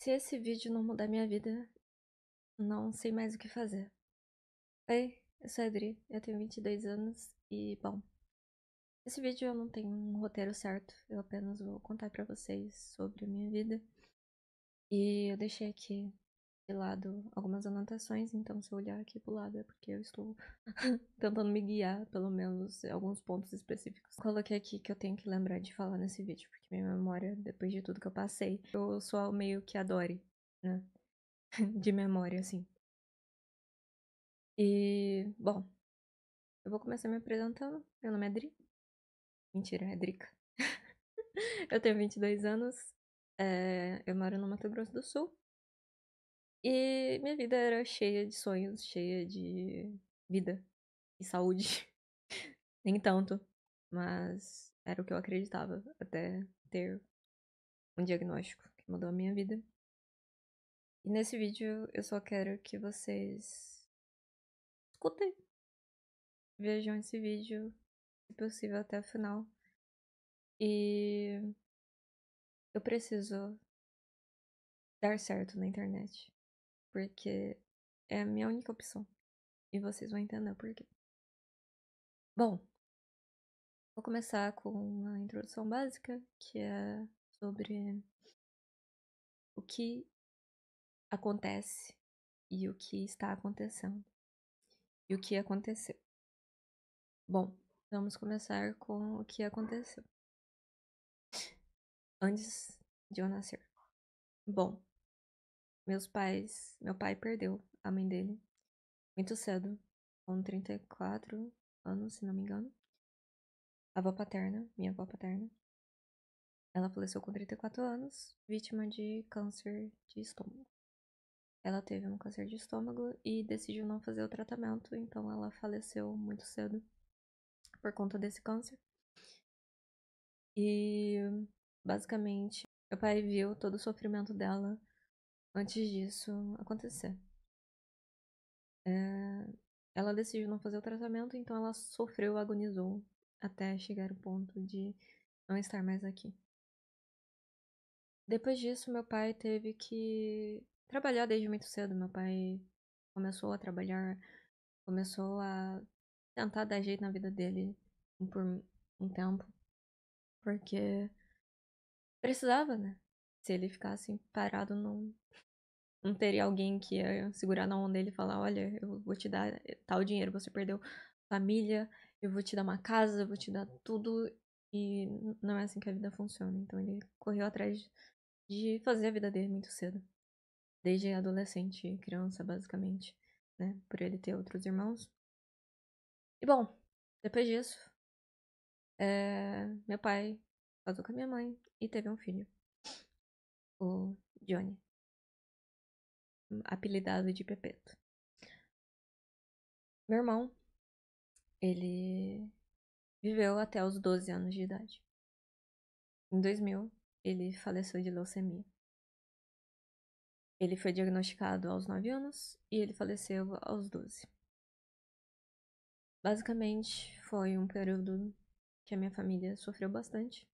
Se esse vídeo não mudar minha vida, não sei mais o que fazer. Oi, eu sou a Adri, eu tenho 22 anos e, bom, esse vídeo eu não tenho um roteiro certo, eu apenas vou contar pra vocês sobre a minha vida. E eu deixei aqui de lado algumas anotações, então se eu olhar aqui pro lado é porque eu estou tentando me guiar, pelo menos, em alguns pontos específicos. Coloquei aqui que eu tenho que lembrar de falar nesse vídeo, porque minha memória, depois de tudo que eu passei, eu sou meio que a Dory, né? De memória, assim. E, bom, eu vou começar me apresentando. Meu nome é Dri. Mentira, é Drica. Eu tenho 22 anos. Eu moro no Mato Grosso do Sul. E minha vida era cheia de sonhos, cheia de vida e saúde. Nem tanto, mas era o que eu acreditava até ter um diagnóstico que mudou a minha vida. E nesse vídeo eu só quero que vocês escutem, vejam esse vídeo, se possível, até o final. E eu preciso dar certo na internet, porque é a minha única opção. E vocês vão entender o porquê. Bom, vou começar com uma introdução básica, que é sobre o que acontece e o que está acontecendo. E o que aconteceu. Bom, vamos começar com o que aconteceu antes de eu nascer. Bom, meu pai perdeu a mãe dele muito cedo, com 34 anos, se não me engano. A avó paterna, minha avó paterna, ela faleceu com 34 anos, vítima de câncer de estômago. Ela teve um câncer de estômago e decidiu não fazer o tratamento, então ela faleceu muito cedo por conta desse câncer. E basicamente, meu pai viu todo o sofrimento dela antes disso acontecer. Ela decidiu não fazer o tratamento, então ela sofreu, agonizou até chegar ao ponto de não estar mais aqui. Depois disso, meu pai teve que trabalhar desde muito cedo. Meu pai começou a trabalhar, começou a tentar dar jeito na vida dele por um tempo, porque precisava, né? Se ele ficasse parado, não teria alguém que ia segurar na mão dele e falar: olha, eu vou te dar tal dinheiro, você perdeu família, eu vou te dar uma casa, eu vou te dar tudo. E não é assim que a vida funciona. Então ele correu atrás de fazer a vida dele muito cedo. Desde adolescente, criança, basicamente, né? Por ele ter outros irmãos. E bom, depois disso, meu pai casou com a minha mãe e teve um filho, o Johnny, apelidado de Pepeto. Meu irmão, ele viveu até os 12 anos de idade. Em 2000, ele faleceu de leucemia. Ele foi diagnosticado aos 9 anos e ele faleceu aos 12. Basicamente, foi um período que a minha família sofreu bastante.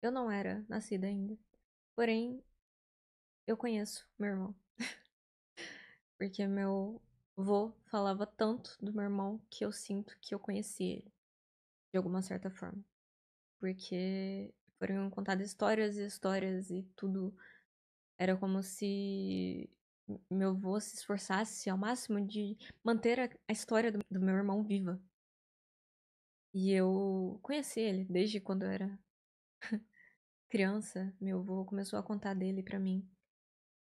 Eu não era nascida ainda, porém, eu conheço meu irmão. Porque meu avô falava tanto do meu irmão que eu sinto que eu conheci ele, de alguma certa forma. Porque foram contadas histórias e histórias e tudo era como se meu avô se esforçasse ao máximo de manter a história do meu irmão viva. E eu conheci ele desde quando eu era criança. Meu avô começou a contar dele pra mim.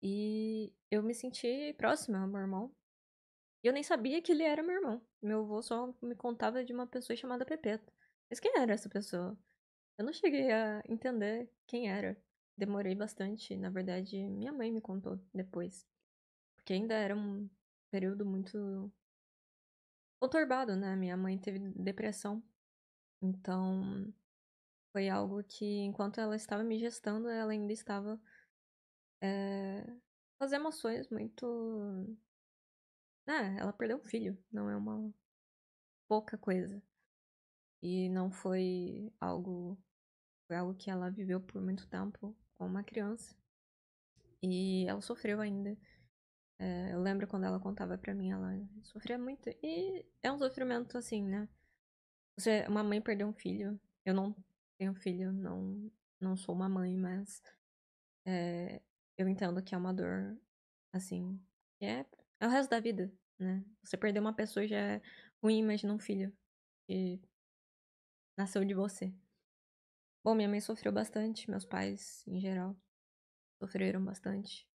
E eu me senti próxima ao meu irmão. E eu nem sabia que ele era meu irmão. Meu avô só me contava de uma pessoa chamada Pepeta. Mas quem era essa pessoa? Eu não cheguei a entender quem era. Demorei bastante. Na verdade, minha mãe me contou depois. Porque ainda era um período muito conturbado, né? Minha mãe teve depressão. Então, foi algo que, enquanto ela estava me gestando, ela ainda estava com as emoções muito. Ela perdeu um filho. Não é uma pouca coisa. E não foi algo. Foi algo que ela viveu por muito tempo com uma criança. E ela sofreu ainda. Eu lembro quando ela contava pra mim, ela sofria muito. E é um sofrimento assim, né? Uma mãe perdeu um filho. Eu não tenho filho, não sou uma mãe, mas é, eu entendo que é uma dor, assim, que é o resto da vida, né? Você perder uma pessoa já é ruim, imagina um filho que nasceu de você. Bom, minha mãe sofreu bastante, meus pais, em geral, sofreram bastante.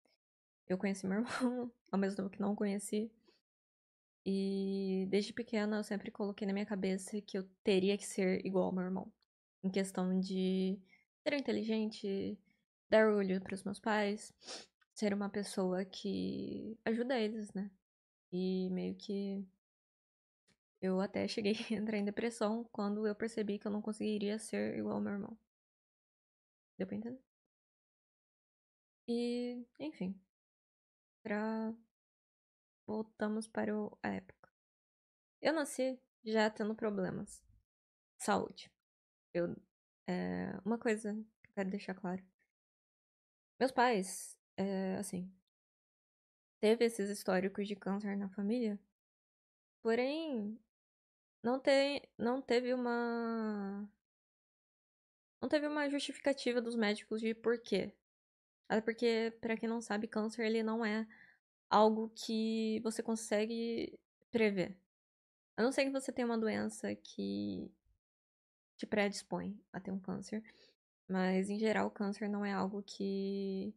Eu conheci meu irmão, ao mesmo tempo que não conheci. E desde pequena eu sempre coloquei na minha cabeça que eu teria que ser igual ao meu irmão. Em questão de ser inteligente, dar orgulho para os meus pais, ser uma pessoa que ajuda eles, né? E meio que eu até cheguei a entrar em depressão quando eu percebi que eu não conseguiria ser igual ao meu irmão. Deu pra entender? E, enfim, pra... voltamos para a época. Eu nasci já tendo problemas. Saúde. Uma coisa que eu quero deixar claro. Meus pais, assim, teve esses históricos de câncer na família, porém, não teve uma justificativa dos médicos de por quê. Até porque, pra quem não sabe, câncer ele não é algo que você consegue prever. A não ser que você tenha uma doença que te predispõe a ter um câncer. Mas, em geral, o câncer não é algo que.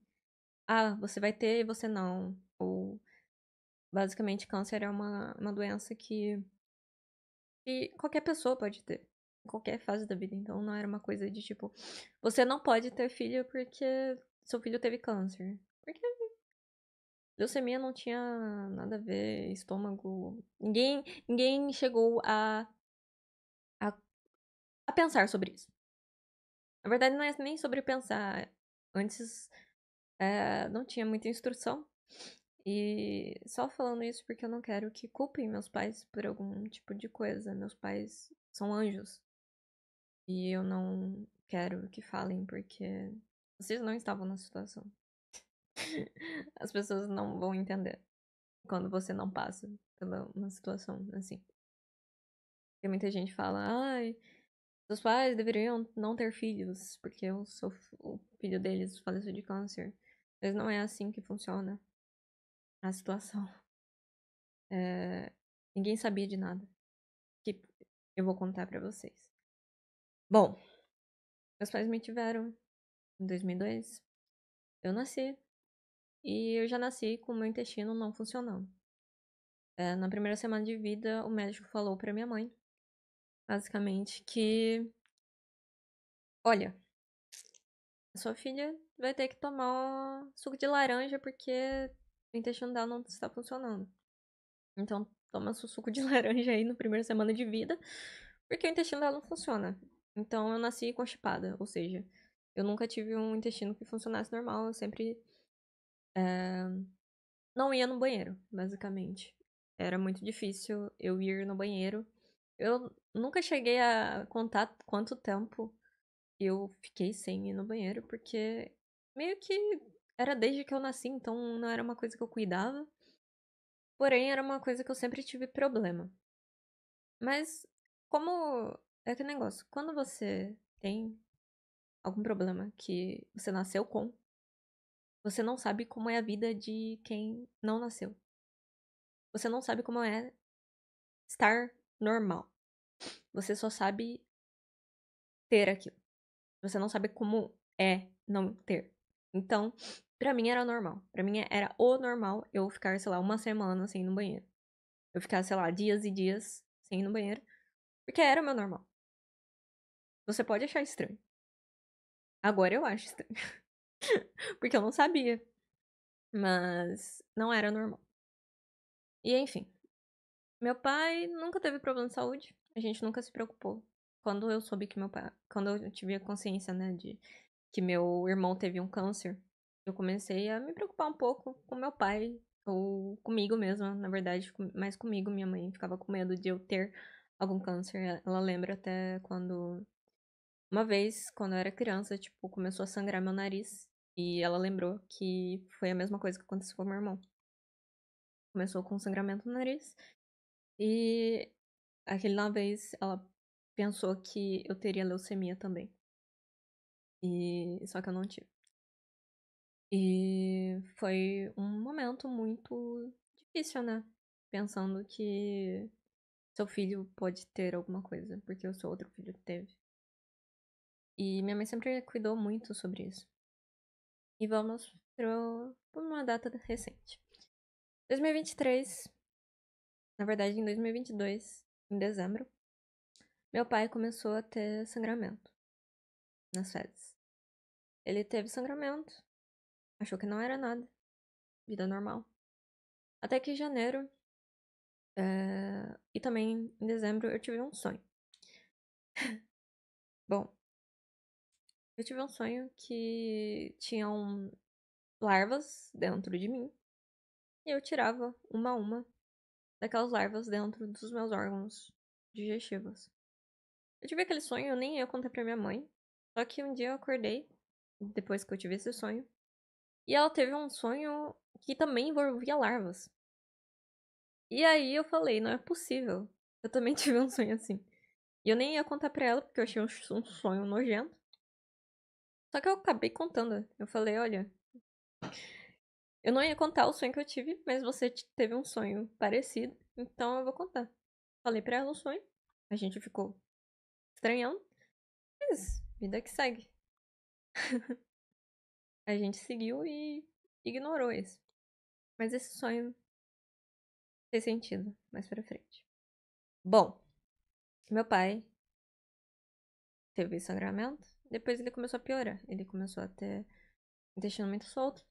Ah, você vai ter e você não. Ou, basicamente, câncer é uma doença que qualquer pessoa pode ter. Em qualquer fase da vida. Então, não era uma coisa de tipo. Você não pode ter filho porque seu filho teve câncer. Porque leucemia não tinha nada a ver, estômago. Ninguém chegou a, a pensar sobre isso. Na verdade, não é nem sobre pensar. Antes, não tinha muita instrução. E só falando isso porque eu não quero que culpem meus pais por algum tipo de coisa. Meus pais são anjos. E eu não quero que falem porque vocês não estavam na situação. As pessoas não vão entender quando você não passa pela uma situação assim. Porque muita gente fala, ai, seus pais deveriam não ter filhos, porque o filho deles faleceu de câncer. Mas não é assim que funciona a situação. É, ninguém sabia de nada. Que eu vou contar pra vocês. Bom, meus pais me tiveram em 2002. Eu nasci. E eu já nasci com o meu intestino não funcionando. Na primeira semana de vida, o médico falou pra minha mãe, basicamente, que: olha, a sua filha vai ter que tomar suco de laranja porque o intestino dela não está funcionando. Então, toma seu suco de laranja aí na primeira semana de vida, porque o intestino dela não funciona. Então, eu nasci constipada, ou seja, eu nunca tive um intestino que funcionasse normal, eu sempre não ia no banheiro, basicamente. Era muito difícil eu ir no banheiro. Eu nunca cheguei a contar quanto tempo eu fiquei sem ir no banheiro, porque meio que era desde que eu nasci, então não era uma coisa que eu cuidava. Porém, era uma coisa que eu sempre tive problema. Mas, como é aquele negócio, quando você tem algum problema que você nasceu com, você não sabe como é a vida de quem não nasceu. Você não sabe como é estar normal. Você só sabe ter aquilo. Você não sabe como é não ter. Então, pra mim era normal. Pra mim era o normal eu ficar, sei lá, uma semana sem ir no banheiro. Eu ficar, sei lá, dias e dias sem ir no banheiro. Porque era o meu normal. Você pode achar estranho. Agora eu acho estranho. Porque eu não sabia. Mas não era normal. E enfim. Meu pai nunca teve problema de saúde. A gente nunca se preocupou. Quando eu soube que meu pai. Quando eu tive a consciência, né, de que meu irmão teve um câncer, eu comecei a me preocupar um pouco com meu pai. Ou comigo mesma, na verdade, mais comigo. Minha mãe ficava com medo de eu ter algum câncer. Ela lembra até quando. Uma vez, quando eu era criança, tipo, começou a sangrar meu nariz. E ela lembrou que foi a mesma coisa que aconteceu com o meu irmão. Começou com sangramento no nariz. E aquela vez ela pensou que eu teria leucemia também. Só que eu não tive. E foi um momento muito difícil, né? Pensando que seu filho pode ter alguma coisa, porque o seu outro filho teve. E minha mãe sempre cuidou muito sobre isso. E vamos para uma data recente. 2023, na verdade em 2022, em dezembro, meu pai começou a ter sangramento nas fezes. Ele teve sangramento, achou que não era nada, vida normal. Até que em janeiro, e também em dezembro, eu tive um sonho. Bom, eu tive um sonho que tinham larvas dentro de mim e eu tirava uma a uma daquelas larvas dentro dos meus órgãos digestivos. Eu tive aquele sonho, eu nem ia contar pra minha mãe. Só que um dia eu acordei, depois que eu tive esse sonho, e ela teve um sonho que também envolvia larvas. E aí eu falei, não é possível. Eu também tive um sonho assim. E eu nem ia contar pra ela, porque eu achei um sonho nojento. Só que eu acabei contando. Eu falei, olha, eu não ia contar o sonho que eu tive, mas você teve um sonho parecido, então eu vou contar. Falei pra ela o sonho, a gente ficou estranhando, mas vida que segue. A gente seguiu e ignorou isso. Mas esse sonho fez sentido mais pra frente. Bom, meu pai teve sangramento, depois ele começou a piorar. Ele começou a ter intestino muito solto.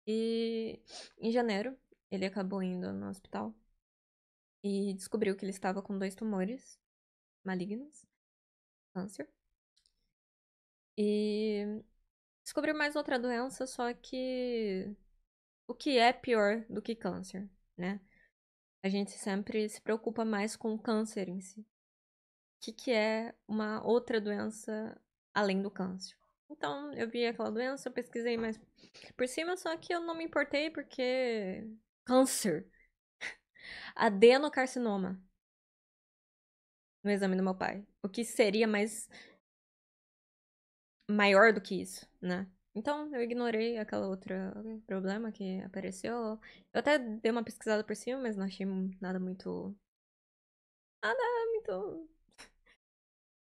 E em janeiro, ele acabou indo no hospital e descobriu que ele estava com 2 tumores malignos, câncer. E descobriu mais outra doença, só que o que é pior do que câncer, né? A gente sempre se preocupa mais com o câncer em si. O que é uma outra doença além do câncer? Então, eu vi aquela doença, eu pesquisei mais por cima, só que eu não me importei porque câncer, adenocarcinoma no exame do meu pai. O que seria mais maior do que isso, né? Então, eu ignorei aquela outra problema que apareceu. Eu até dei uma pesquisada por cima, mas não achei nada muito. Nada muito.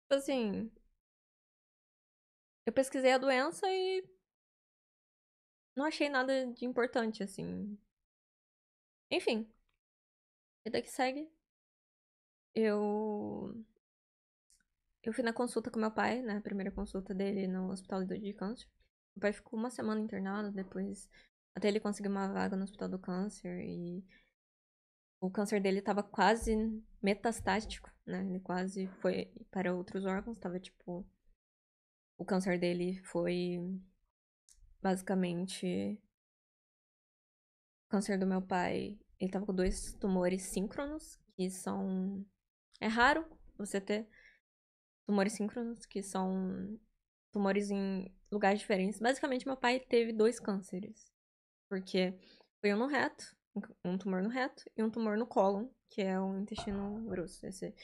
Tipo assim, eu pesquisei a doença e não achei nada de importante, assim. Enfim, vida que segue. Eu. Eu fui na consulta com meu pai, na primeira consulta dele no hospital de câncer. Meu pai ficou uma semana internado, depois. Até ele conseguir uma vaga no hospital do câncer e o câncer dele tava quase metastático, né? Ele quase foi para outros órgãos, tava tipo. O câncer dele foi basicamente. O câncer do meu pai, ele tava com 2 tumores síncronos, que são. É raro você ter tumores síncronos, que são tumores em lugares diferentes. Basicamente, meu pai teve 2 cânceres, porque foi um no reto, um tumor no reto, e um tumor no cólon, que é o intestino grosso. Esse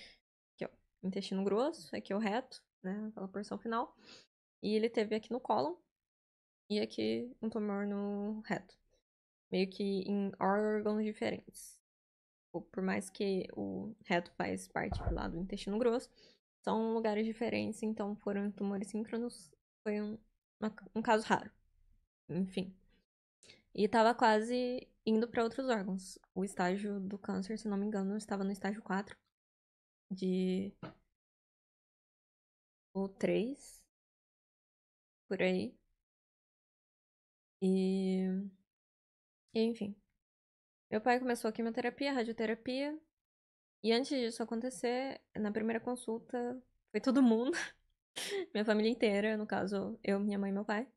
aqui, ó, intestino grosso, aqui é o reto, né, aquela porção final. E ele teve aqui no cólon e aqui um tumor no reto. Meio que em órgãos diferentes. Por mais que o reto faz parte lá do intestino grosso, são lugares diferentes, então foram tumores síncronos. Foi um caso raro. Enfim. E tava quase indo para outros órgãos. O estágio do câncer, se não me engano, estava no estágio 4 de ou 3 por aí. E enfim. Meu pai começou a quimioterapia, a radioterapia. E antes disso acontecer, na primeira consulta, foi todo mundo, minha família inteira, no caso, eu, minha mãe e meu pai.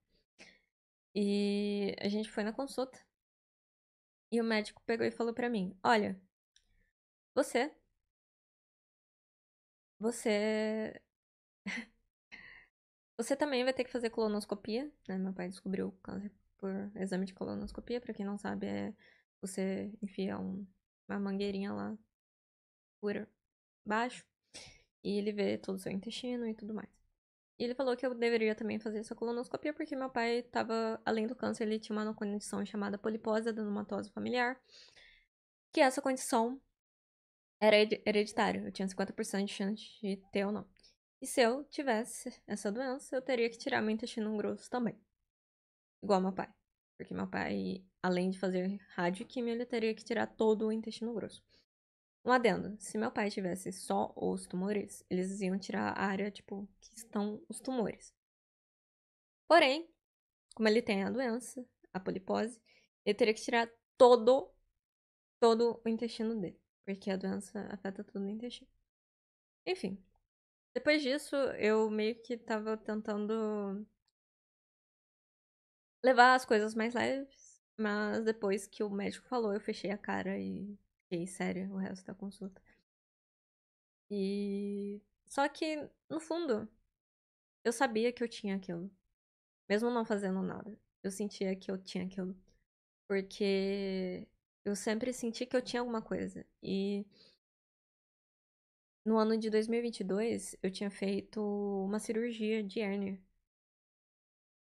E a gente foi na consulta. E o médico pegou e falou pra mim: Olha, você. Você. Você também vai ter que fazer colonoscopia, né? Meu pai descobriu câncer por exame de colonoscopia. Pra quem não sabe, é você enfia uma mangueirinha lá por baixo e ele vê todo o seu intestino e tudo mais. E ele falou que eu deveria também fazer essa colonoscopia porque meu pai tava, além do câncer, ele tinha uma condição chamada polipose adenomatosa familiar, que essa condição era hereditária. Eu tinha 50% de chance de ter ou não. E se eu tivesse essa doença, eu teria que tirar meu intestino grosso também. Igual meu pai. Porque meu pai, além de fazer radioquímio, ele teria que tirar todo o intestino grosso. Um adendo, se meu pai tivesse só os tumores, eles iam tirar a área, tipo, que estão os tumores. Porém, como ele tem a doença, a polipose, ele teria que tirar todo o intestino dele. Porque a doença afeta todo o intestino. Enfim, depois disso, eu meio que tava tentando levar as coisas mais leves, mas depois que o médico falou, eu fechei a cara e fiquei séria o resto da consulta. E só que, no fundo, eu sabia que eu tinha aquilo, mesmo não fazendo nada. Eu sentia que eu tinha aquilo, porque eu sempre senti que eu tinha alguma coisa. E no ano de 2022, eu tinha feito uma cirurgia de hérnia.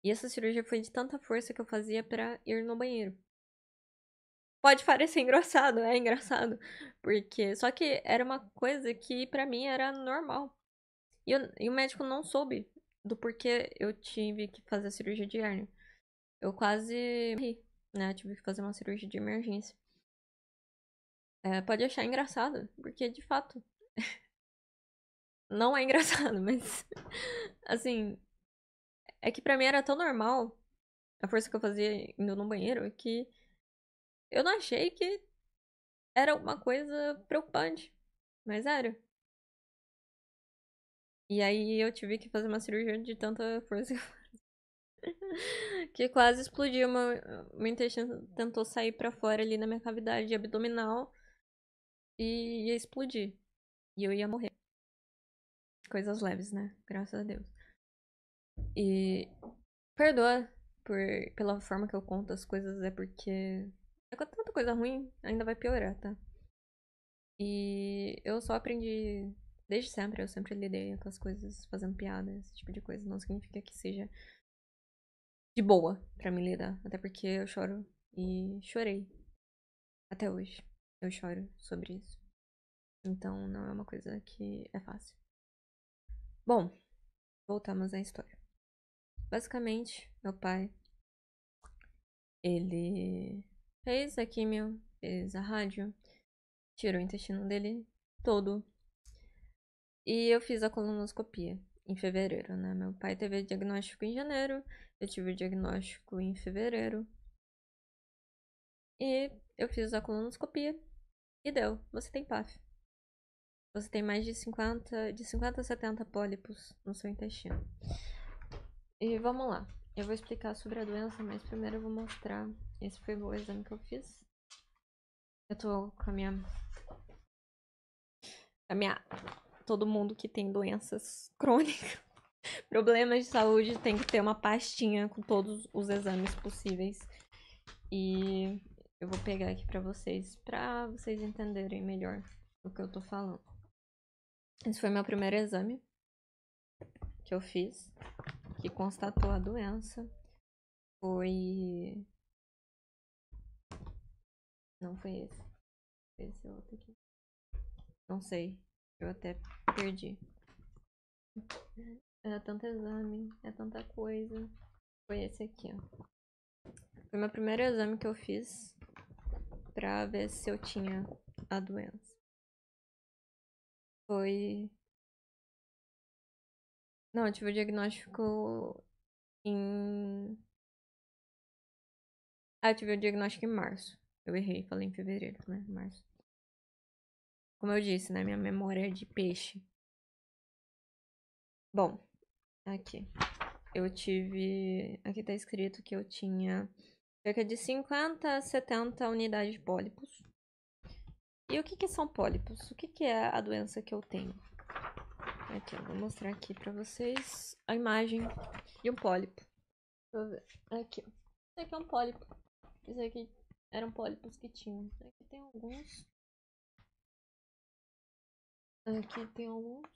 E essa cirurgia foi de tanta força que eu fazia pra ir no banheiro. Pode parecer engraçado, é engraçado. Porque. Só que era uma coisa que pra mim era normal. E o médico não soube do porquê eu tive que fazer a cirurgia de hérnia. Eu quase morri, né? Eu tive que fazer uma cirurgia de emergência. É, pode achar engraçado, porque de fato não é engraçado, mas assim, é que pra mim era tão normal a força que eu fazia indo no banheiro que eu não achei que era alguma coisa preocupante. Mas era. E aí eu tive que fazer uma cirurgia de tanta força que quase explodiu. Meu intestino tentou sair pra fora ali na minha cavidade abdominal e ia explodir. E eu ia morrer. Coisas leves, né? Graças a Deus. E perdoa pela forma que eu conto as coisas, é porque é com tanta coisa ruim, ainda vai piorar, tá? E eu só aprendi desde sempre, eu sempre lidei com as coisas fazendo piada, esse tipo de coisa. Não significa que seja de boa pra me lidar. Até porque eu choro e chorei. Até hoje. Eu choro sobre isso. Então não é uma coisa que é fácil. Bom, voltamos à história. Basicamente, meu pai, ele fez a químio, fez a rádio, tirou o intestino dele todo. E eu fiz a colonoscopia em fevereiro, né? Meu pai teve o diagnóstico em janeiro, eu tive o diagnóstico em fevereiro. E eu fiz a colonoscopia e deu. Você tem PAF. Você tem mais de 50 a 70 pólipos no seu intestino. E vamos lá. Eu vou explicar sobre a doença, mas primeiro eu vou mostrar. Esse foi o exame que eu fiz. Eu tô com a minha. Todo mundo que tem doenças crônicas, problemas de saúde, tem que ter uma pastinha com todos os exames possíveis. E eu vou pegar aqui pra vocês entenderem melhor o que eu tô falando. Esse foi meu primeiro exame que eu fiz, que constatou a doença. Foi. Não foi esse. Foi esse outro aqui. Não sei. Eu até perdi. É tanto exame, é tanta coisa. Foi esse aqui, ó. Foi meu primeiro exame que eu fiz pra ver se eu tinha a doença. Foi. Não, eu tive o diagnóstico em. Ah, eu tive o diagnóstico em março. Eu errei, falei em fevereiro, né? Março. Como eu disse, né? Minha memória é de peixe. Bom, aqui. Eu tive. Aqui tá escrito que eu tinha cerca de 50 a 70 unidades de pólipos. E o que são pólipos? O que é a doença que eu tenho? Aqui, eu vou mostrar aqui pra vocês a imagem de um pólipo. Deixa eu ver. Aqui, ó. Esse aqui é um pólipo. Esse aqui eram pólipos que tinham. Aqui tem alguns. Aqui tem alguns.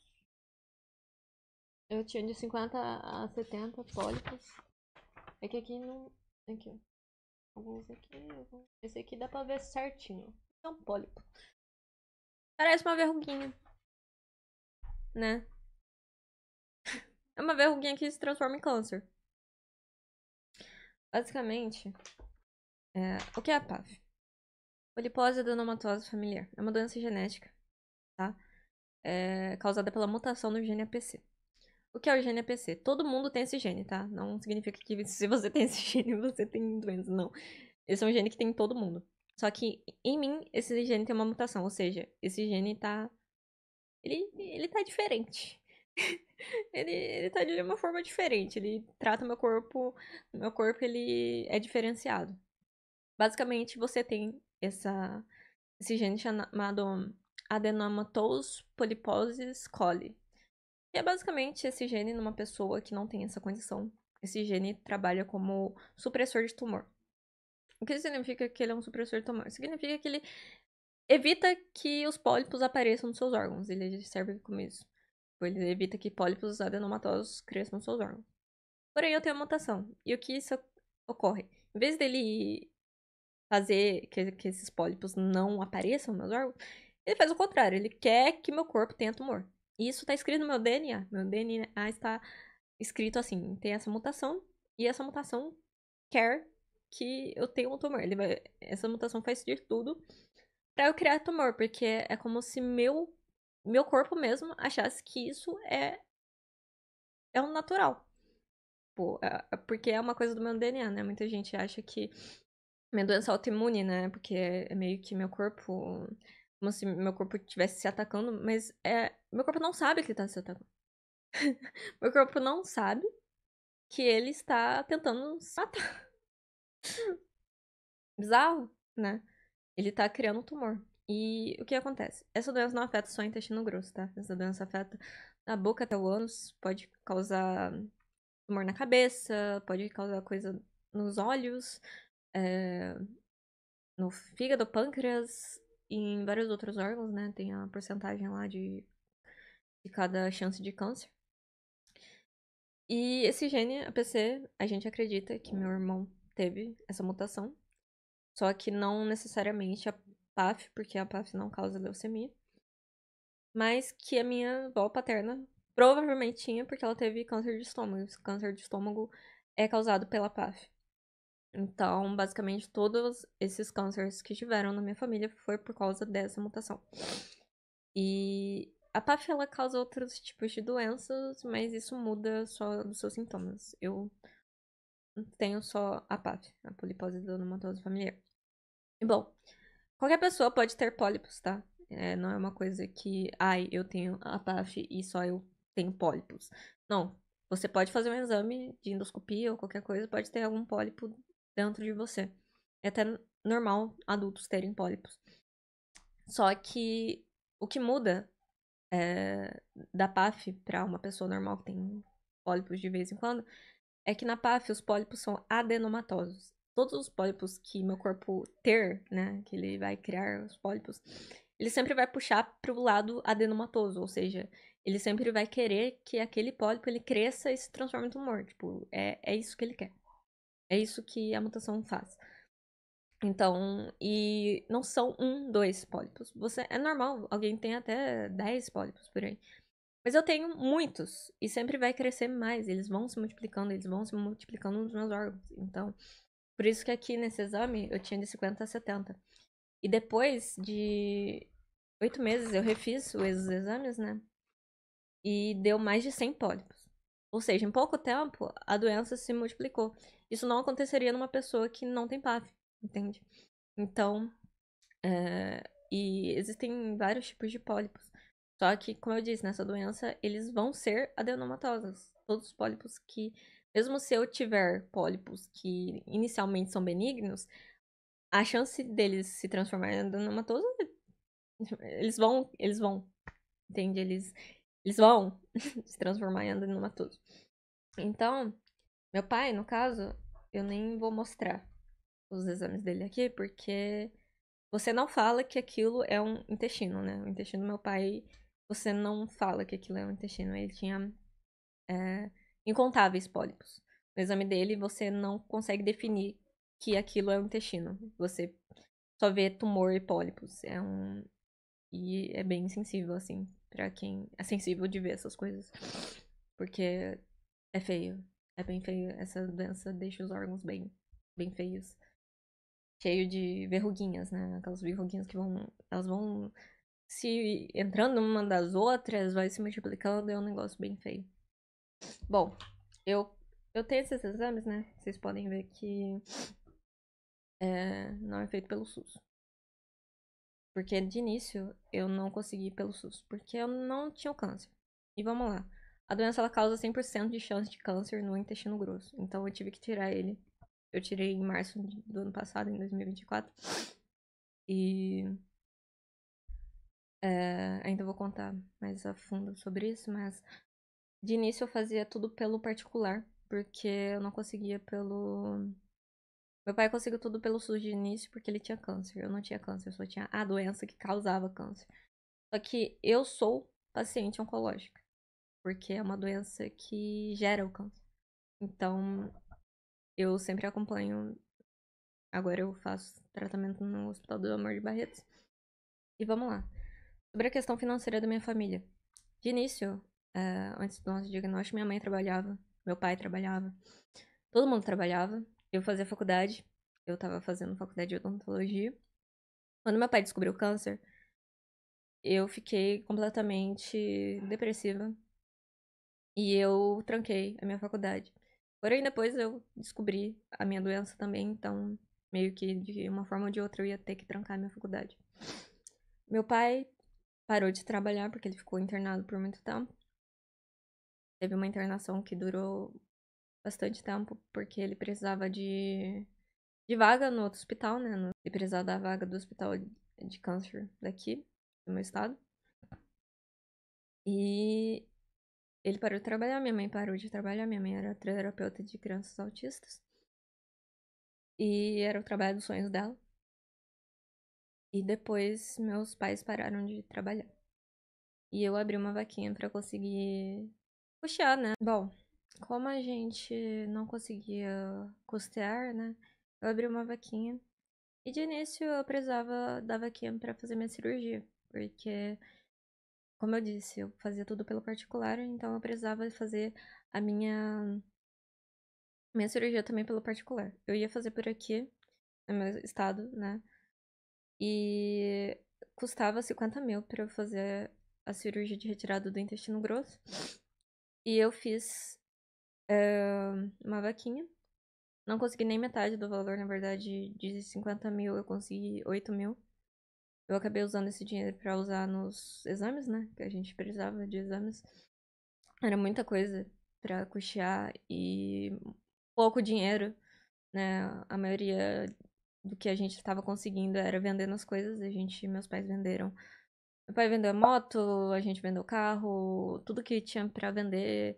Eu tinha de 50 a 70 pólipos. É que aqui não. Aqui, ó. Alguns aqui. Esse aqui dá pra ver certinho. É um pólipo. Parece uma verruguinha. Né? É uma verruguinha que se transforma em câncer. Basicamente, o que é a PAF? Polipose adenomatosa familiar. É uma doença genética, tá? Causada pela mutação do gene APC. O que é o gene APC? Todo mundo tem esse gene, tá? Não significa que se você tem esse gene, você tem doença. Não. Esse é um gene que tem em todo mundo. Só que em mim, esse gene tem uma mutação. Ou seja, esse gene tá. Ele tá diferente. ele tá de uma forma diferente. Ele trata meu corpo. Meu corpo, ele é diferenciado. Basicamente, você tem esse gene chamado Adenomatous polyposis coli. Que é basicamente esse gene numa pessoa que não tem essa condição. Esse gene trabalha como supressor de tumor. O que significa que ele é um supressor de tumor? Significa que ele evita que os pólipos apareçam nos seus órgãos. Ele serve como isso. Ele evita que pólipos adenomatosos cresçam nos seus órgãos. Porém, eu tenho uma mutação. E o que isso ocorre? Em vez dele fazer que esses pólipos não apareçam nos meus órgãos, ele faz o contrário. Ele quer que meu corpo tenha tumor. E isso está escrito no meu DNA. Meu DNA está escrito assim: tem essa mutação, e essa mutação quer que eu tenha um tumor. Essa mutação faz de tudo pra eu criar tumor, porque é como se meu corpo mesmo achasse que isso é um natural. Pô, porque é uma coisa do meu DNA, né? Muita gente acha que minha doença autoimune, né? Porque é meio que meu corpo. Como se meu corpo estivesse se atacando, mas meu corpo não sabe que ele tá se atacando. Meu corpo não sabe que ele está tentando se matar. Bizarro, né? Ele tá criando um tumor. E o que acontece? Essa doença não afeta só o intestino grosso, tá? Essa doença afeta a boca até o ânus, pode causar tumor na cabeça, pode causar coisa nos olhos, é, no fígado, pâncreas e em vários outros órgãos, né? Tem a porcentagem lá de cada chance de câncer. E esse gene, APC, a gente acredita que meu irmão teve essa mutação. Só que não necessariamente a PAF, porque a PAF não causa leucemia. Mas que a minha avó paterna provavelmente tinha, porque ela teve câncer de estômago. Esse câncer de estômago é causado pela PAF. Então, basicamente, todos esses cânceres que tiveram na minha família foi por causa dessa mutação. E a PAF, ela causa outros tipos de doenças, mas isso muda só dos seus sintomas. Eu tenho só a PAF, a polipose adenomatosa familiar. E bom, qualquer pessoa pode ter pólipos, tá? Não é uma coisa que, ai, eu tenho a PAF e só eu tenho pólipos. Não. Você pode fazer um exame de endoscopia ou qualquer coisa, pode ter algum pólipo dentro de você. É até normal adultos terem pólipos. Só que o que muda da PAF para uma pessoa normal que tem pólipos de vez em quando é que na PAF os pólipos são adenomatosos. Todos os pólipos que meu corpo ter, né, que ele vai criar os pólipos, ele sempre vai puxar para o lado adenomatoso, ou seja, ele sempre vai querer que aquele pólipo ele cresça e se transforme em tumor. Tipo, é isso que ele quer. É isso que a mutação faz. Então, e não são um, dois pólipos. É normal, alguém tem até 10 pólipos por aí. Mas eu tenho muitos. E sempre vai crescer mais. Eles vão se multiplicando, eles vão se multiplicando nos meus órgãos. Então, por isso que aqui nesse exame eu tinha de 50 a 70. E depois de 8 meses eu refiz os exames, né? E deu mais de 100 pólipos. Ou seja, em pouco tempo a doença se multiplicou. Isso não aconteceria numa pessoa que não tem PAF, entende? Então, e existem vários tipos de pólipos. Só que, como eu disse, nessa doença, eles vão ser adenomatosos. Todos os pólipos que, mesmo se eu tiver pólipos que inicialmente são benignos, a chance deles se transformarem em adenomatosos, eles vão, entende? Eles Eles vão se transformar em adenomatoso. Então, meu pai, no caso, eu nem vou mostrar os exames dele aqui, porque você não fala que aquilo é um intestino, né? O intestino do meu pai, você não fala que aquilo é um intestino. Ele tinha incontáveis pólipos. No exame dele, você não consegue definir que aquilo é um intestino. Você só vê tumor e pólipos. E é bem sensível, assim, pra quem é sensível de ver essas coisas. Porque é feio. É bem feio. Essa doença deixa os órgãos bem feios. Cheio de verruguinhas, né? Aquelas verruguinhas que elas vão se entrando uma das outras, vai se multiplicando, é um negócio bem feio. Bom, eu, eu tenho esses exames, né? Vocês podem ver que não é feito pelo SUS. Porque de início eu não consegui ir pelo SUS, porque eu não tinha o câncer. E vamos lá. A doença ela causa 100% de chance de câncer no intestino grosso. Então eu tive que tirar ele. Eu tirei em março do ano passado, em 2024. E ainda vou contar mais a fundo sobre isso, mas de início eu fazia tudo pelo particular, porque eu não conseguia pelo. Meu pai conseguiu tudo pelo SUS de início porque ele tinha câncer. Eu não tinha câncer, eu só tinha a doença que causava câncer. Só que eu sou paciente oncológica, porque é uma doença que gera o câncer. Então, eu sempre acompanho. Agora eu faço tratamento no Hospital do Amor de Barretos. E vamos lá. Sobre a questão financeira da minha família. De início, antes do nosso diagnóstico, minha mãe trabalhava, meu pai trabalhava, todo mundo trabalhava. Eu fazia faculdade, eu tava fazendo faculdade de odontologia. Quando meu pai descobriu o câncer, eu fiquei completamente depressiva e eu tranquei a minha faculdade. Porém, depois eu descobri a minha doença também, então meio que de uma forma ou de outra eu ia ter que trancar a minha faculdade. Meu pai parou de trabalhar porque ele ficou internado por muito tempo. Teve uma internação que durou bastante tempo porque ele precisava de vaga no outro hospital, né? Ele precisava da vaga do hospital de câncer daqui, do meu estado. E ele parou de trabalhar, minha mãe parou de trabalhar, minha mãe era terapeuta de crianças autistas. E era o trabalho dos sonhos dela. E depois meus pais pararam de trabalhar. E eu abri uma vaquinha pra conseguir puxar, né? Bom, como a gente não conseguia custear, né? Eu abri uma vaquinha. E de início eu precisava da vaquinha pra fazer minha cirurgia. Porque, como eu disse, eu fazia tudo pelo particular, então eu precisava fazer a minha cirurgia também pelo particular. Eu ia fazer por aqui, no meu estado, né? E custava 50 mil pra eu fazer a cirurgia de retirada do intestino grosso. E eu fiz uma vaquinha. Não consegui nem metade do valor, na verdade, de 50 mil, eu consegui 8 mil. Eu acabei usando esse dinheiro pra usar nos exames, né? Que a gente precisava de exames. Era muita coisa pra custear e pouco dinheiro, né? A maioria do que a gente estava conseguindo era vendendo as coisas. Meus pais venderam. Meu pai vendeu a moto, a gente vendeu o carro, tudo que tinha pra vender,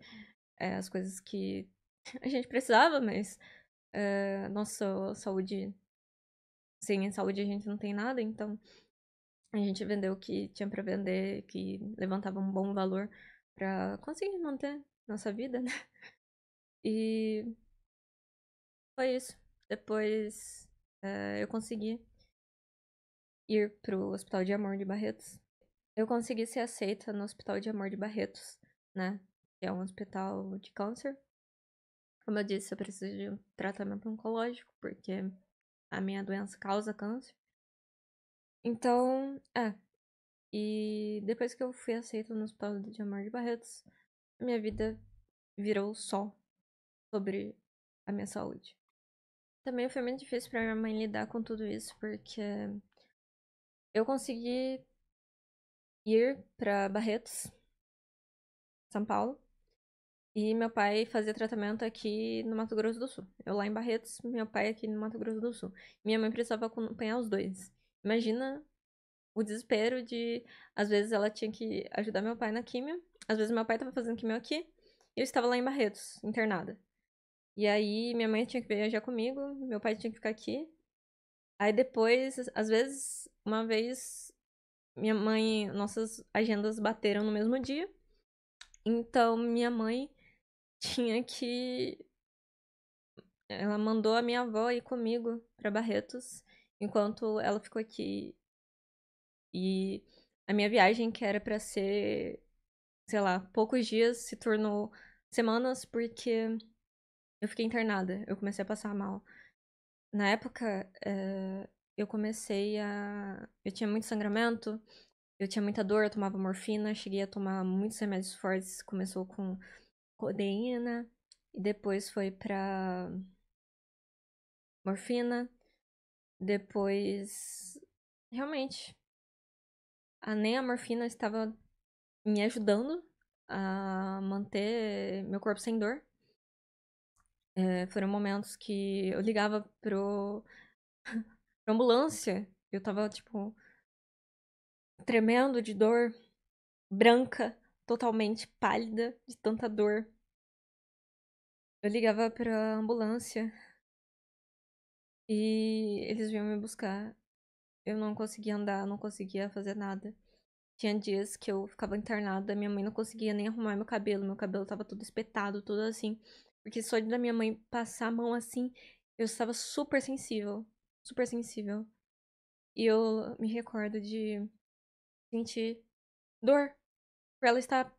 as coisas que a gente precisava, mas nossa saúde, sem saúde a gente não tem nada, então a gente vendeu o que tinha pra vender, que levantava um bom valor pra conseguir manter nossa vida, né? E foi isso. Depois eu consegui ir pro Hospital de Amor de Barretos. Eu consegui ser aceita no Hospital de Amor de Barretos, né? Que é um hospital de câncer. Como eu disse, eu preciso de um tratamento oncológico, porque a minha doença causa câncer. Então, e depois que eu fui aceita no Hospital de Amor de Barretos, minha vida virou só sobre a minha saúde. Também foi muito difícil pra minha mãe lidar com tudo isso, porque eu consegui ir pra Barretos, São Paulo, e meu pai fazia tratamento aqui no Mato Grosso do Sul. Eu lá em Barretos, meu pai aqui no Mato Grosso do Sul. Minha mãe precisava acompanhar os dois. Imagina o desespero de, às vezes, ela tinha que ajudar meu pai na químio. Às vezes, meu pai tava fazendo químio aqui. E eu estava lá em Barretos, internada. E aí, minha mãe tinha que viajar comigo. Meu pai tinha que ficar aqui. Aí, depois, às vezes, uma vez, minha mãe... Nossas agendas bateram no mesmo dia. Então, minha mãe tinha que... Ela mandou a minha avó ir comigo pra Barretos. Enquanto ela ficou aqui. E a minha viagem, que era pra ser, sei lá, poucos dias, se tornou semanas porque eu fiquei internada. Eu comecei a passar mal. Na época, eu comecei a. Eu tinha muito sangramento, eu tinha muita dor, eu tomava morfina, cheguei a tomar muitos remédios fortes. Começou com codeína, e depois foi pra morfina. Depois, realmente, nem a morfina estava me ajudando a manter meu corpo sem dor. Foram momentos que eu ligava pra ambulância. Eu tava, tipo, tremendo de dor, branca, totalmente pálida de tanta dor. Eu ligava pra ambulância e eles vinham me buscar. Eu não conseguia andar, não conseguia fazer nada. Tinha dias que eu ficava internada, minha mãe não conseguia nem arrumar meu cabelo tava todo espetado, tudo assim. Porque só de da minha mãe passar a mão assim, eu estava super sensível. Super sensível. E eu me recordo de sentir dor por ela estar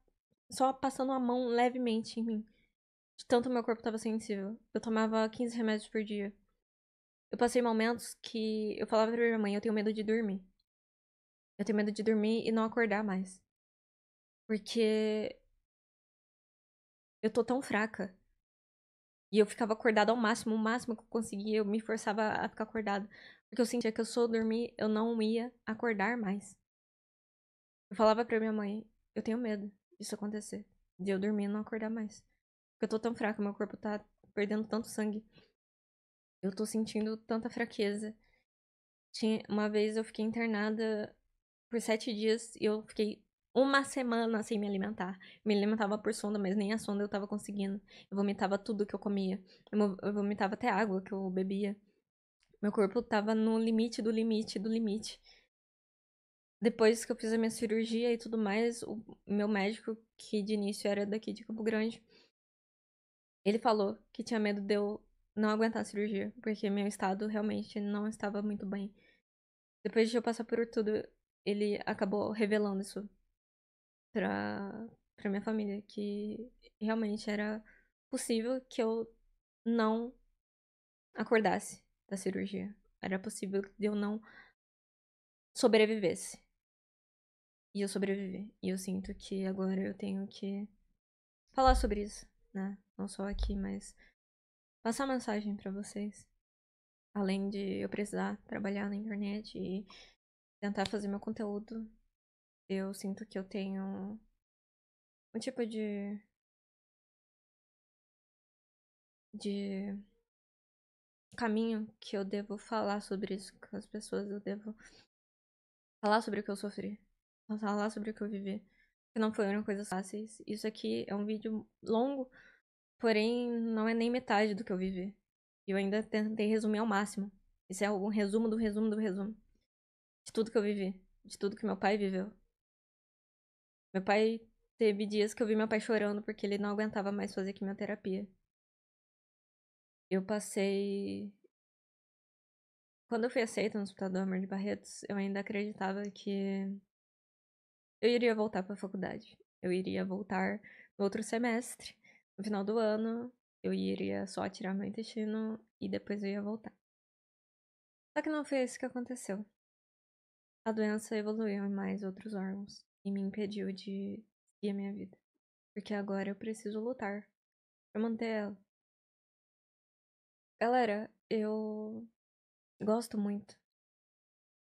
só passando a mão levemente em mim. De tanto meu corpo tava sensível. Eu tomava 15 remédios por dia. Eu passei momentos que eu falava pra minha mãe, eu tenho medo de dormir. Eu tenho medo de dormir e não acordar mais. Porque eu tô tão fraca. E eu ficava acordada ao máximo, o máximo que eu conseguia, eu me forçava a ficar acordada. Porque eu sentia que eu só dormir, eu não ia acordar mais. Eu falava pra minha mãe, eu tenho medo disso acontecer. De eu dormir e não acordar mais. Porque eu tô tão fraca, meu corpo tá perdendo tanto sangue. Eu tô sentindo tanta fraqueza. Uma vez eu fiquei internada por 7 dias e eu fiquei uma semana sem me alimentar. Me alimentava por sonda, mas nem a sonda eu tava conseguindo. Eu vomitava tudo que eu comia. Eu vomitava até água que eu bebia. Meu corpo tava no limite do limite do limite. Depois que eu fiz a minha cirurgia e tudo mais, o meu médico, que de início era daqui de Campo Grande, ele falou que tinha medo de eu não aguentar a cirurgia, porque meu estado realmente não estava muito bem. Depois de eu passar por tudo, ele acabou revelando isso pra minha família, que realmente era possível que eu não acordasse da cirurgia. Era possível de eu não sobrevivesse. E eu sobrevivi. E eu sinto que agora eu tenho que falar sobre isso, né? Não só aqui, mas passar mensagem pra vocês. Além de eu precisar trabalhar na internet e tentar fazer meu conteúdo, eu sinto que eu tenho um tipo de caminho que eu devo falar sobre isso com as pessoas. Eu devo falar sobre o que eu sofri. Falar sobre o que eu vivi. Que não foram coisas fáceis. Isso aqui é um vídeo longo, porém não é nem metade do que eu vivi. E eu ainda tentei resumir ao máximo. Isso é um resumo do resumo do resumo. De tudo que eu vivi. De tudo que meu pai viveu. Meu pai teve dias que eu vi meu pai chorando porque ele não aguentava mais fazer quimioterapia. Eu passei. Quando eu fui aceita no Hospital do Amor de Barretos, eu ainda acreditava que eu iria voltar pra faculdade. Eu iria voltar no outro semestre. No final do ano, eu iria só tirar meu intestino e depois eu ia voltar. Só que não foi isso que aconteceu. A doença evoluiu em mais outros órgãos e me impediu de seguir a minha vida. Porque agora eu preciso lutar pra manter ela. Galera, eu gosto muito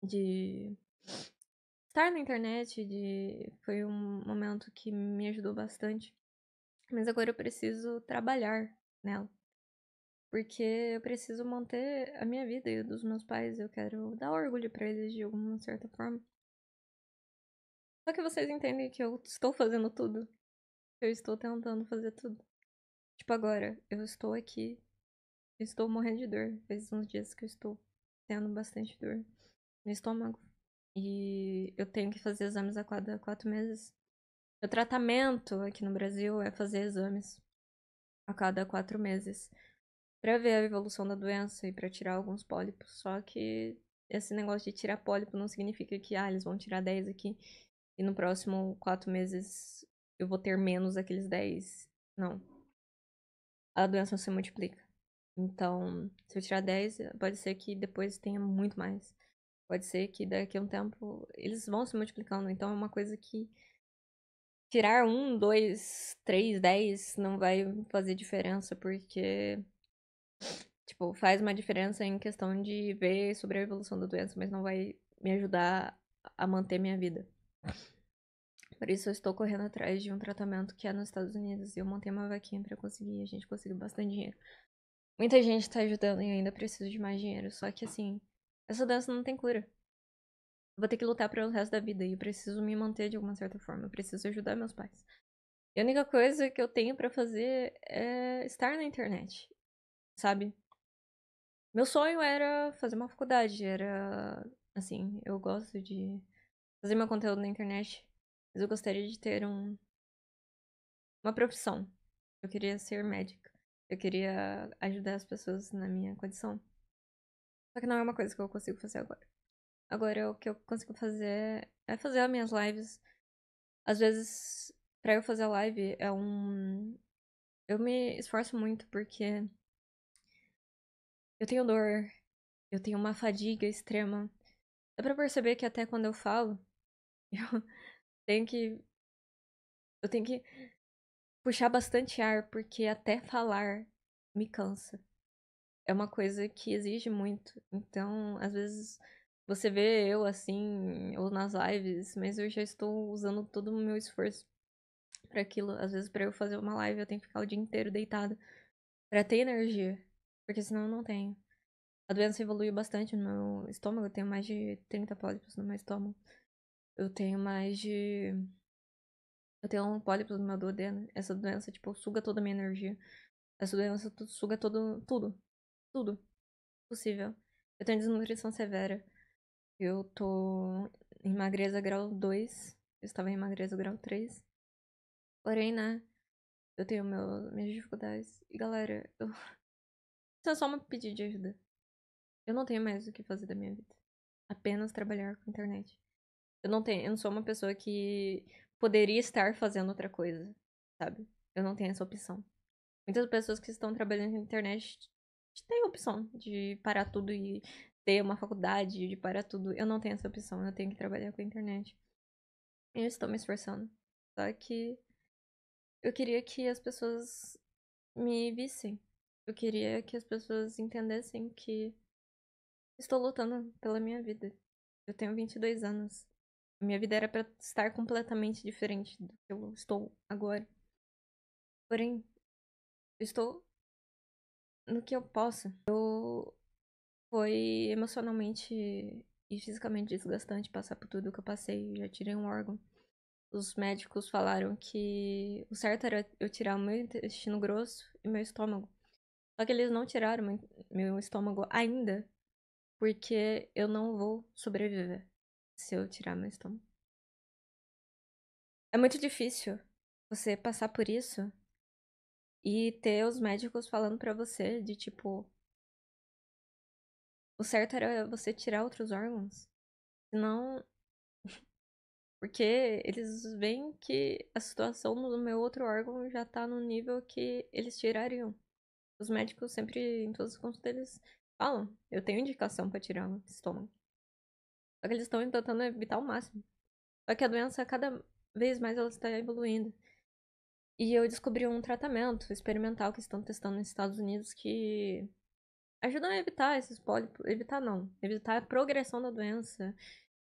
de estar na internet, foi um momento que me ajudou bastante. Mas agora eu preciso trabalhar nela. Porque eu preciso manter a minha vida e a dos meus pais. Eu quero dar orgulho pra eles de alguma certa forma. Só que vocês entendem que eu estou fazendo tudo. Eu estou tentando fazer tudo. Tipo, agora, eu estou aqui. Eu estou morrendo de dor. Faz uns dias que eu estou tendo bastante dor no estômago. E eu tenho que fazer exames a cada 4 meses. O tratamento aqui no Brasil é fazer exames a cada 4 meses pra ver a evolução da doença e pra tirar alguns pólipos. Só que esse negócio de tirar pólipo não significa que, eles vão tirar 10 aqui e no próximo 4 meses eu vou ter menos aqueles 10. Não. A doença se multiplica. Então, se eu tirar 10, pode ser que depois tenha muito mais. Pode ser que daqui a um tempo eles vão se multiplicando. Então é uma coisa que tirar 1, 2, 3, 10 não vai fazer diferença, porque, tipo, faz uma diferença em questão de ver sobre a evolução da doença, mas não vai me ajudar a manter minha vida. Por isso eu estou correndo atrás de um tratamento que é nos Estados Unidos e eu montei uma vaquinha pra conseguir, a gente conseguiu bastante dinheiro. Muita gente tá ajudando e eu ainda preciso de mais dinheiro, só que assim, essa doença não tem cura. Eu vou ter que lutar pelo resto da vida e eu preciso me manter de alguma certa forma, eu preciso ajudar meus pais. E a única coisa que eu tenho pra fazer é estar na internet, sabe? Meu sonho era fazer uma faculdade, era assim, eu gosto de fazer meu conteúdo na internet, mas eu gostaria de ter uma profissão. Eu queria ser médica. Eu queria ajudar as pessoas na minha condição. Só que não é uma coisa que eu consigo fazer agora. Agora o que eu consigo fazer é fazer as minhas lives. Às vezes, pra eu fazer a live é um. Eu me esforço muito porque eu tenho dor, eu tenho uma fadiga extrema. Dá pra perceber que até quando eu falo, eu tenho que. Eu tenho que puxar bastante ar, porque até falar me cansa. É uma coisa que exige muito. Então, às vezes, você vê eu assim, ou nas lives, mas eu já estou usando todo o meu esforço pra aquilo. Às vezes, pra eu fazer uma live, eu tenho que ficar o dia inteiro deitada pra ter energia, porque senão eu não tenho. A doença evoluiu bastante no meu estômago, eu tenho mais de 30 pólipos no meu estômago. Eu tenho mais de. Eu tenho um pólipo no meu duodeno. Essa doença, tipo, suga toda a minha energia. Essa doença suga todo. Tudo. Tudo possível. Eu tenho desnutrição severa. Eu tô em magreza grau 2. Eu estava em magreza grau 3. Porém, né? Eu tenho minhas dificuldades. E galera, isso é só um pedido de ajuda. Eu não tenho mais o que fazer da minha vida. Apenas trabalhar com internet. Eu não sou uma pessoa que poderia estar fazendo outra coisa, sabe? Eu não tenho essa opção. Muitas pessoas que estão trabalhando na internet têm a opção de parar tudo e ter uma faculdade, de parar tudo. Eu não tenho essa opção, eu tenho que trabalhar com a internet. Eu estou me esforçando. Só que eu queria que as pessoas me vissem. Eu queria que as pessoas entendessem que estou lutando pela minha vida. Eu tenho 22 anos. Minha vida era pra estar completamente diferente do que eu estou agora. Porém, eu estou no que eu posso. Foi emocionalmente e fisicamente desgastante passar por tudo que eu passei. Já tirei um órgão. Os médicos falaram que o certo era eu tirar o meu intestino grosso e meu estômago. Só que eles não tiraram meu estômago ainda, porque eu não vou sobreviver se eu tirar meu estômago. É muito difícil você passar por isso e ter os médicos falando pra você de tipo, o certo era você tirar outros órgãos. Senão, porque eles veem que a situação no meu outro órgão já tá no nível que eles tirariam. Os médicos sempre, em todas as consultas, eles falam, eu tenho indicação pra tirar o estômago. Só que eles estão tentando evitar ao máximo. Só que a doença, cada vez mais, ela está evoluindo. E eu descobri um tratamento experimental que estão testando nos Estados Unidos que ajuda a evitar esses pólipos. Evitar não. Evitar a progressão da doença.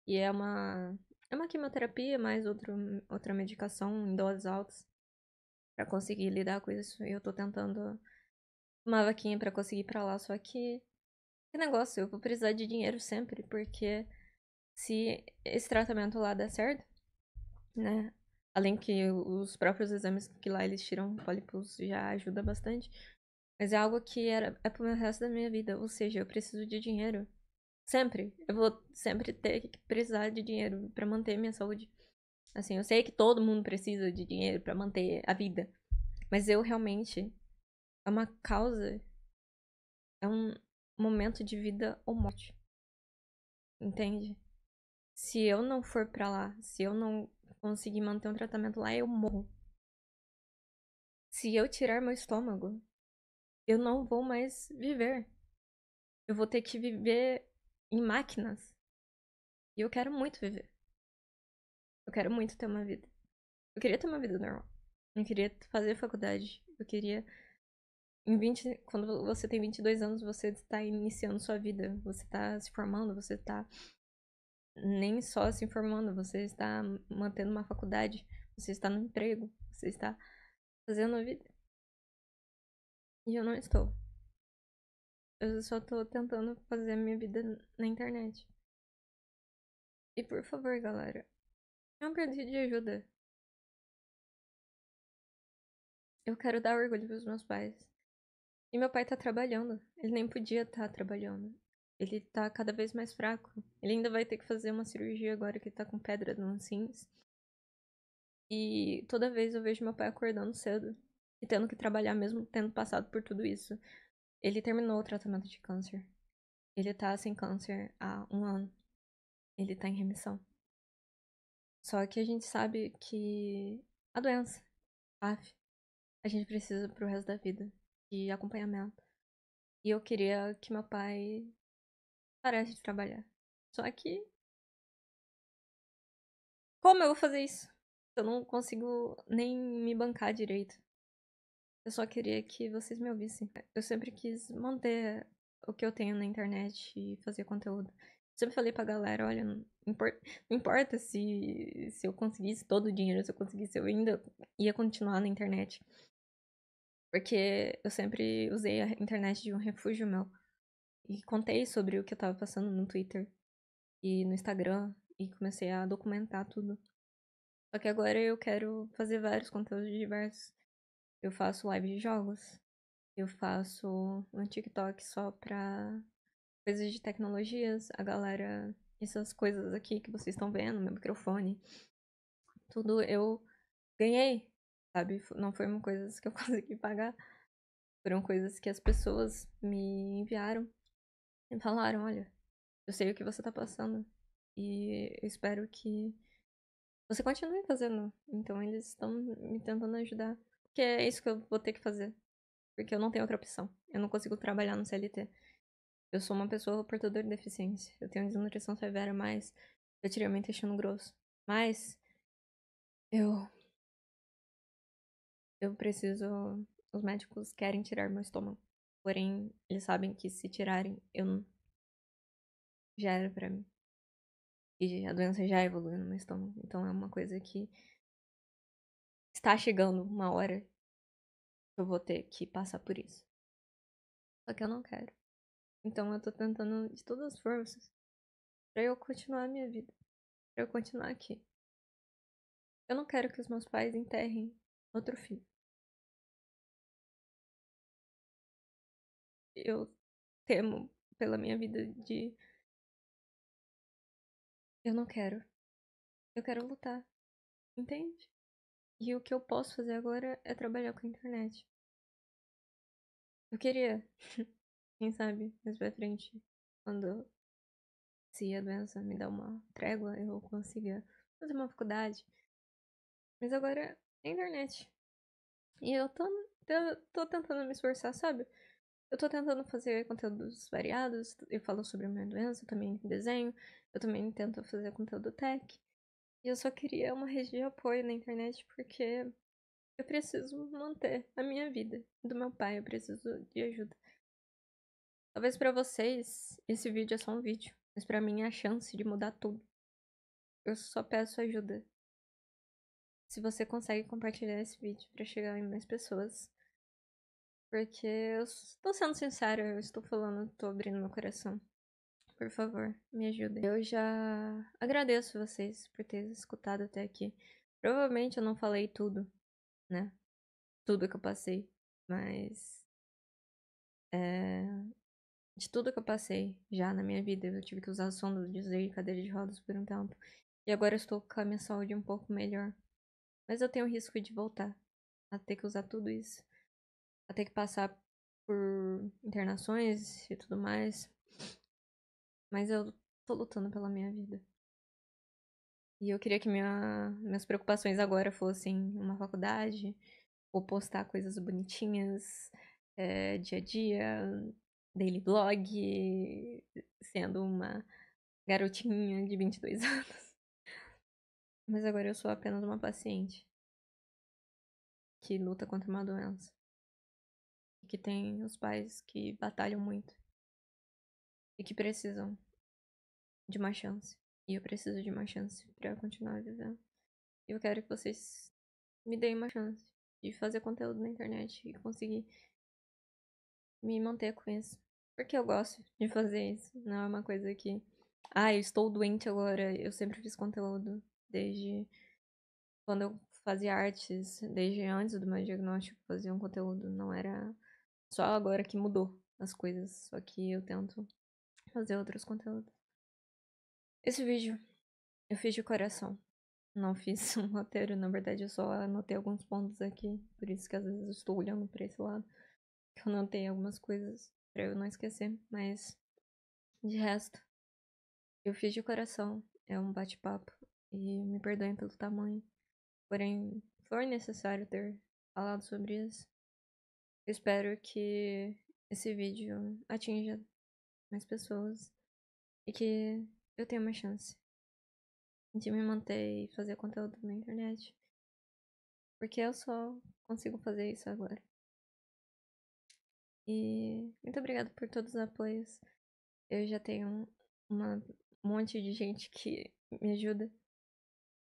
E é uma quimioterapia mais outra medicação em doses altas pra conseguir lidar com isso. E eu tô tentando uma vaquinha pra conseguir ir pra lá. Só que negócio, eu vou precisar de dinheiro sempre, porque se esse tratamento lá der certo, né? Além que os próprios exames que lá eles tiram pólipos já ajuda bastante. Mas é algo que é pro meu resto da minha vida. Ou seja, eu preciso de dinheiro. Sempre. Eu vou sempre ter que precisar de dinheiro pra manter minha saúde. Assim, eu sei que todo mundo precisa de dinheiro pra manter a vida. Mas eu realmente. É uma causa. É um momento de vida ou morte. Entende? Se eu não for pra lá, se eu não conseguir manter um tratamento lá, eu morro. Se eu tirar meu estômago, eu não vou mais viver. Eu vou ter que viver em máquinas. E eu quero muito viver. Eu quero muito ter uma vida. Eu queria ter uma vida normal. Eu queria fazer faculdade. Eu queria. Quando você tem 22 anos, você está iniciando sua vida. Você está se formando, você está nem só se informando, você está mantendo uma faculdade, você está no emprego, você está fazendo a vida. E eu não estou. Eu só estou tentando fazer a minha vida na internet. E por favor, galera, não precisa de ajuda. Eu quero dar orgulho pros meus pais. E meu pai tá trabalhando. Ele nem podia estar trabalhando. Ele tá cada vez mais fraco. Ele ainda vai ter que fazer uma cirurgia agora que tá com pedra nos rins. E toda vez eu vejo meu pai acordando cedo e tendo que trabalhar mesmo tendo passado por tudo isso. Ele terminou o tratamento de câncer. Ele tá sem câncer há 1 ano. Ele tá em remissão. Só que a gente sabe que a doença, af, a gente precisa pro resto da vida de acompanhamento. E eu queria que meu pai parasse de trabalhar. Só que, como eu vou fazer isso? Eu não consigo nem me bancar direito. Eu só queria que vocês me ouvissem. Eu sempre quis manter o que eu tenho na internet e fazer conteúdo. Sempre falei pra galera, olha, não importa se eu conseguisse todo o dinheiro, se eu conseguisse, eu ainda ia continuar na internet. Porque eu sempre usei a internet de um refúgio meu. E contei sobre o que eu tava passando no Twitter e no Instagram. E comecei a documentar tudo. Só que agora eu quero fazer vários conteúdos diversos. Eu faço live de jogos. Eu faço um TikTok só pra coisas de tecnologias. A galera, essas coisas aqui que vocês estão vendo, meu microfone, tudo eu ganhei, sabe? Não foram coisas que eu consegui pagar. Foram coisas que as pessoas me enviaram e falaram: olha, eu sei o que você tá passando. E eu espero que você continue fazendo. Então eles estão me tentando ajudar. Porque é isso que eu vou ter que fazer. Porque eu não tenho outra opção. Eu não consigo trabalhar no CLT. Eu sou uma pessoa portadora de deficiência. Eu tenho desnutrição severa, mas eu tirei meu intestino grosso. Mas eu eu preciso. Os médicos querem tirar meu estômago. Porém, eles sabem que se tirarem, eu não. Já era pra mim. E a doença já evoluiu no meu estômago. Então é uma coisa que está chegando uma hora que eu vou ter que passar por isso. Só que eu não quero. Então eu tô tentando de todas as forças pra eu continuar a minha vida. Pra eu continuar aqui. Eu não quero que os meus pais enterrem outro filho. Eu temo pela minha vida de. Eu não quero. Eu quero lutar. Entende? E o que eu posso fazer agora é trabalhar com a internet. Eu queria, quem sabe, mais pra frente, quando se a doença me dá uma trégua, eu consiga fazer uma faculdade. Mas agora é a internet. E eu tô tentando me esforçar, sabe? Eu tô tentando fazer conteúdos variados. Eu falo sobre a minha doença, eu também desenho. Eu também tento fazer conteúdo tech. E eu só queria uma rede de apoio na internet porque eu preciso manter a minha vida. Do meu pai, eu preciso de ajuda. Talvez pra vocês esse vídeo é só um vídeo, mas pra mim é a chance de mudar tudo. Eu só peço ajuda. Se você consegue compartilhar esse vídeo pra chegar em mais pessoas. Porque eu estou sendo sincera, eu estou falando, tô abrindo meu coração. Por favor, me ajudem. Eu já agradeço vocês por terem escutado até aqui. Provavelmente eu não falei tudo, né? Tudo que eu passei. Mas. É... De tudo que eu passei já na minha vida, eu tive que usar sonda de usei cadeira de rodas por um tempo. E agora eu estou com a minha saúde um pouco melhor. Mas eu tenho o risco de voltar a ter que usar tudo isso. A ter que passar por internações e tudo mais. Mas eu tô lutando pela minha vida. E eu queria que minhas preocupações agora fossem uma faculdade, ou postar coisas bonitinhas, dia a dia, daily blog, sendo uma garotinha de 22 anos. Mas agora eu sou apenas uma paciente que luta contra uma doença. E que tem os pais que batalham muito. E que precisam de uma chance. E eu preciso de uma chance pra continuar vivendo. E eu quero que vocês me deem uma chance de fazer conteúdo na internet e conseguir me manter com isso. Porque eu gosto de fazer isso. Não é uma coisa que. Ah, eu estou doente agora. Eu sempre fiz conteúdo. Desde quando eu fazia artes, desde antes do meu diagnóstico, fazia um conteúdo. Não era só agora que mudou as coisas. Só que eu tento fazer outros conteúdos. Esse vídeo eu fiz de coração. Não fiz um roteiro, na verdade eu só anotei alguns pontos aqui. Por isso que às vezes eu estou olhando pra esse lado. Que eu anotei algumas coisas pra eu não esquecer. Mas de resto, eu fiz de coração. É um bate-papo. E me perdoem pelo tamanho. Porém, foi necessário ter falado sobre isso. Eu espero que esse vídeo atinja mais pessoas. E que eu tenha uma chance de me manter e fazer conteúdo na internet. Porque eu só consigo fazer isso agora. E muito obrigada por todos os apoios. Eu já tenho um monte de gente que me ajuda.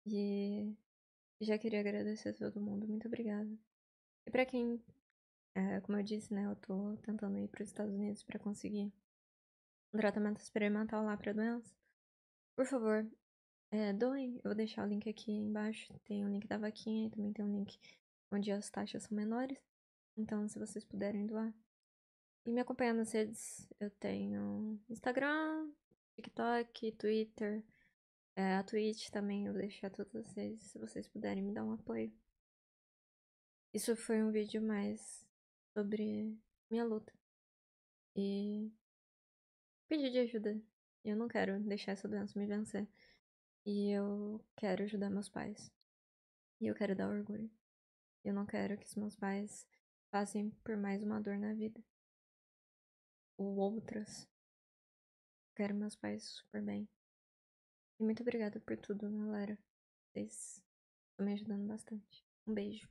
E já queria agradecer a todo mundo. Muito obrigada. E pra quem, como eu disse, né, eu tô tentando ir pros Estados Unidos pra conseguir um tratamento experimental lá pra doença. Por favor, doem. Eu vou deixar o link aqui embaixo. Tem o link da vaquinha e também tem um link onde as taxas são menores. Então, se vocês puderem doar. E me acompanhar nas redes, eu tenho Instagram, TikTok, Twitter, a Twitch também, eu vou deixar todas vocês, se vocês puderem me dar um apoio. Isso foi um vídeo mais sobre minha luta. E pedir de ajuda. Eu não quero deixar essa doença me vencer. E eu quero ajudar meus pais. E eu quero dar orgulho. Eu não quero que os meus pais passem por mais uma dor na vida. Ou outras. Quero meus pais super bem. E muito obrigada por tudo, galera. Vocês estão me ajudando bastante. Um beijo.